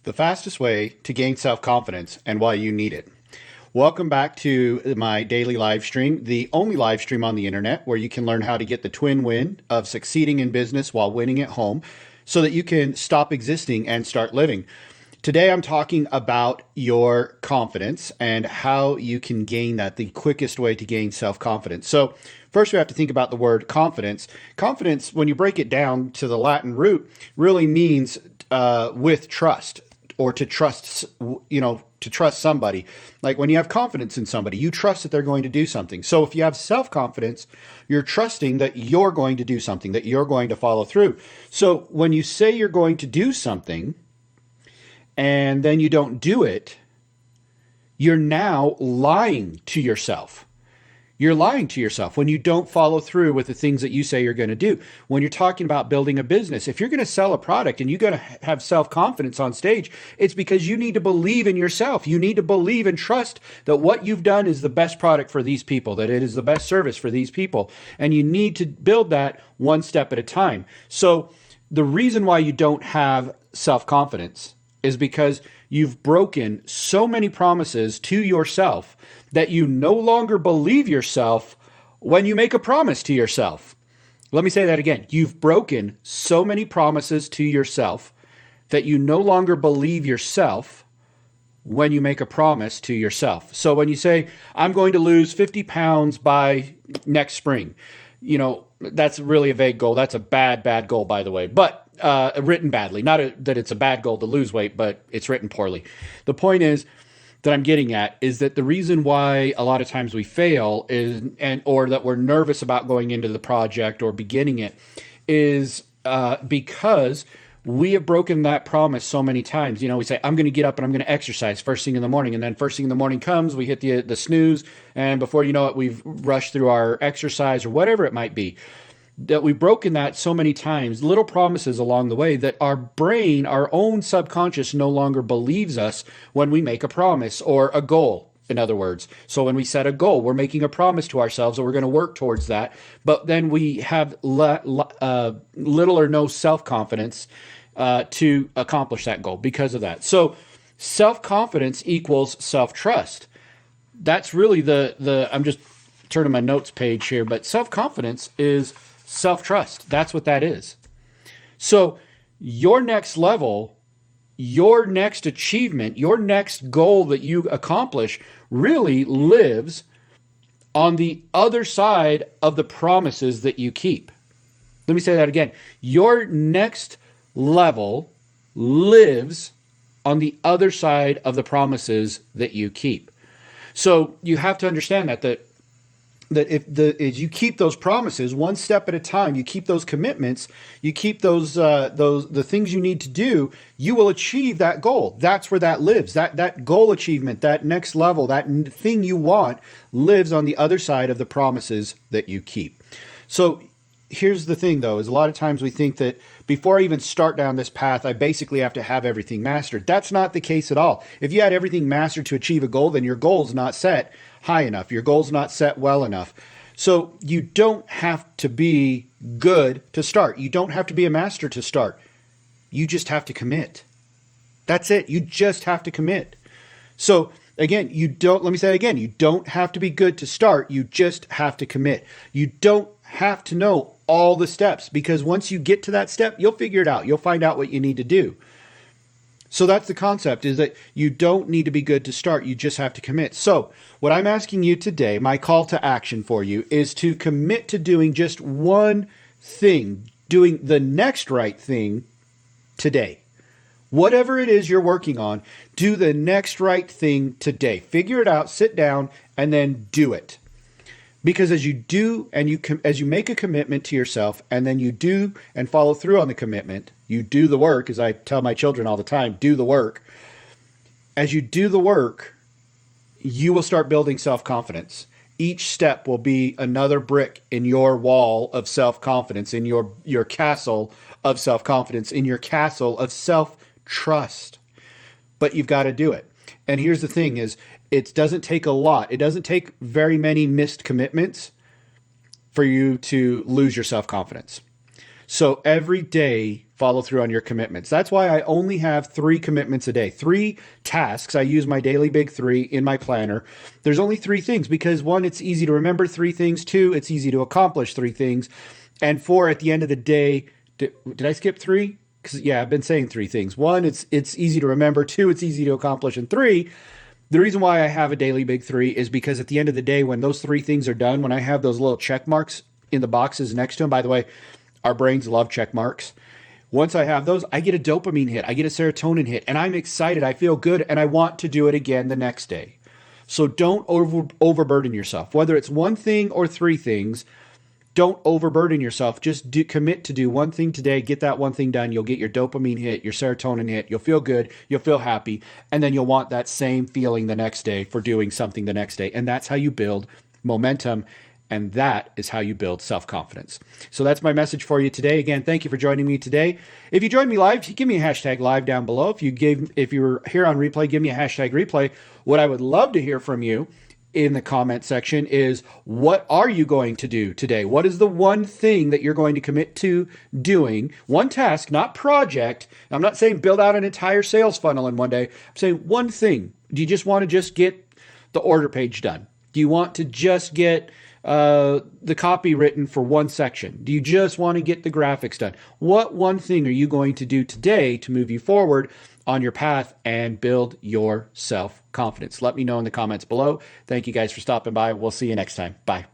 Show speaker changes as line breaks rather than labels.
The fastest way to gain self-confidence and why you need it. Welcome back to my daily live stream, the only live stream on the internet where you can learn how to get the twin win of succeeding in business while winning at home so that you can stop existing and start living. Today, I'm talking about your confidence and how you can gain that, the quickest way to gain self-confidence. So first, we have to think about the word confidence. Confidence, when you break it down to the Latin root, really means with trust, or to trust, to trust somebody. Like when you have confidence in somebody, you trust that they're going to do something. So if you have self-confidence, you're trusting that you're going to do something, that you're going to follow through. So when you say you're going to do something and then you don't do it, you're now lying to yourself. You're lying to yourself when you don't follow through with the things that you say you're going to do. When you're talking about building a business, if you're going to sell a product and you're going to have self-confidence on stage, it's because you need to believe in yourself. You need to believe and trust that what you've done is the best product for these people, that it is the best service for these people. And you need to build that one step at a time. So the reason why you don't have self-confidence is because you've broken so many promises to yourself that you no longer believe yourself when you make a promise to yourself. Let me say that again. You've broken so many promises to yourself that you no longer believe yourself when you make a promise to yourself. So when you say, I'm going to lose 50 pounds by next spring, that's really a vague goal. That's a bad goal, by the way, but written badly. Not that it's a bad goal to lose weight, but it's written poorly. The point is that I'm getting at is that the reason why a lot of times we fail or that we're nervous about going into the project or beginning it is because we have broken that promise so many times. We say, I'm going to get up and I'm going to exercise first thing in the morning. And then first thing in the morning comes, we hit the snooze. And before you know it, we've rushed through our exercise or whatever it might be. That we've broken that so many times, little promises along the way, that our brain, our own subconscious, no longer believes us when we make a promise or a goal, in other words. So when we set a goal, we're making a promise to ourselves that we're going to work towards that. But then we have little or no self-confidence to accomplish that goal because of that. So self-confidence equals self-trust. That's really I'm just turning my notes page here, but self-confidence is self-trust. That's what that is. So your next level, your next achievement, your next goal that you accomplish really lives on the other side of the promises that you keep. Let me say that again. Your next level lives on the other side of the promises that you keep. So you have to understand that as you keep those promises one step at a time, you keep those commitments, you keep the things you need to do, you will achieve that goal. That's where that lives. That goal achievement, that next level, that thing you want lives on the other side of the promises that you keep. So here's the thing, though, is a lot of times we think that before I even start down this path, I basically have to have everything mastered. That's not the case at all. If you had everything mastered to achieve a goal, then your goal is not set high enough. Your goal's not set well enough. So you don't have to be good to start. You don't have to be a master to start. You just have to commit. That's it. You just have to commit. So again, let me say it again, you don't have to be good to start. You just have to commit. You don't have to know all the steps, because once you get to that step, you'll figure it out. You'll find out what you need to do. So that's the concept, is that you don't need to be good to start. You just have to commit. So what I'm asking you today, my call to action for you, is to commit to doing just one thing, doing the next right thing today. Whatever it is you're working on, do the next right thing today. Figure it out, sit down, and then do it. Because as you do and as you make a commitment to yourself, and then you do and follow through on the commitment, you do the work, as I tell my children all the time, do the work. As you do the work, you will start building self-confidence. Each step will be another brick in your wall of self-confidence, in your castle of self-confidence, in your castle of self-trust. But you've got to do it. And here's the thing is, it doesn't take a lot. It doesn't take very many missed commitments for you to lose your self-confidence. So every day follow through on your commitments. That's why I only have 3 commitments a day, 3 tasks. I use my daily big 3 in my planner. There's only 3 things because 1, it's easy to remember 3 things. 2, it's easy to accomplish 3 things. And 4, at the end of the day, did I skip 3? Because yeah, I've been saying 3 things. 1, it's easy to remember. 2, it's easy to accomplish. And 3, the reason why I have a daily big 3 is because at the end of the day, when those 3 things are done, when I have those little check marks in the boxes next to them, by the way, our brains love check marks. Once I have those, I get a dopamine hit, I get a serotonin hit, and I'm excited. I feel good, and I want to do it again the next day. So don't overburden yourself. Whether it's 1 thing or 3 things, don't overburden yourself. Just commit to do 1 thing today. Get that 1 thing done. You'll get your dopamine hit, your serotonin hit. You'll feel good. You'll feel happy. And then you'll want that same feeling the next day for doing something the next day. And that's how you build momentum. And that is how you build self-confidence. So that's my message for you today. Again, thank you for joining me today. If you joined me live, give me a hashtag live down below. If you were here on replay, give me a hashtag replay. What I would love to hear from you in the comment section is, what are you going to do today? What is the 1 thing that you're going to commit to doing? 1 task, not project. I'm not saying build out an entire sales funnel in 1 day. I'm saying 1 thing. Do you just want to just get the order page done? Do you want to just get the copy written for 1 section? Do you just want to get the graphics done? What 1 thing are you going to do today to move you forward on your path and build your self-confidence? Let me know in the comments below. Thank you guys for stopping by. We'll see you next time. Bye.